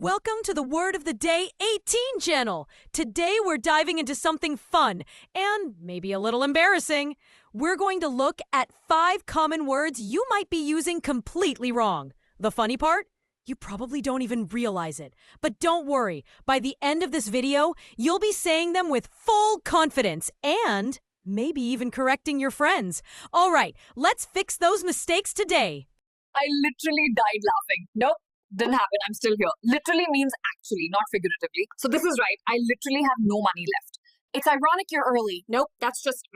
Welcome to the Word of the Day 18 channel. Today we're diving into something fun and maybe a little embarrassing. We're going to look at 5 common words you might be using completely wrong. The funny part? You probably don't even realize it. But don't worry, by the end of this video, you'll be saying them with full confidence and maybe even correcting your friends. All right, let's fix those mistakes today. I literally died laughing. Nope, didn't happen. I'm still here. Literally means actually, not figuratively. So this is right. I literally have no money left. It's ironic you're early. Nope, that's just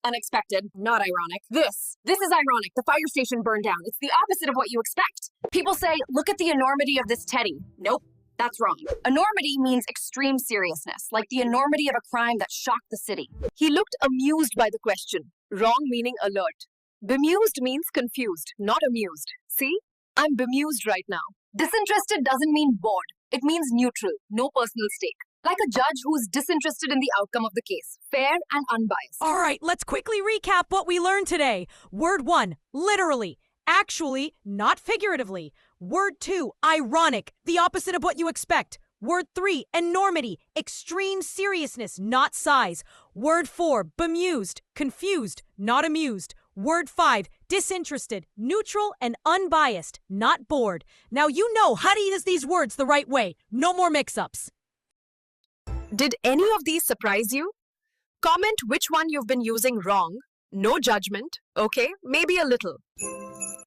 unexpected. Not ironic. This is ironic. The fire station burned down. It's the opposite of what you expect. People say, look at the enormity of this teddy. Nope, that's wrong. Enormity means extreme seriousness, like the enormity of a crime that shocked the city. He looked amused by the question. Wrong meaning alert. Bemused means confused, not amused. See? I'm bemused right now. Disinterested doesn't mean bored. It means neutral, no personal stake. Like a judge who's disinterested in the outcome of the case. Fair and unbiased. All right, let's quickly recap what we learned today. Word 1, literally. Actually, not figuratively. Word 2, ironic, the opposite of what you expect. Word 3, enormity, extreme seriousness, not size. Word 4, bemused, confused, not amused. Word 5, disinterested, neutral and unbiased, not bored. Now you know how to use these words the right way. No more mix-ups. Did any of these surprise you? Comment which one you've been using wrong. No judgment, okay? Maybe a little.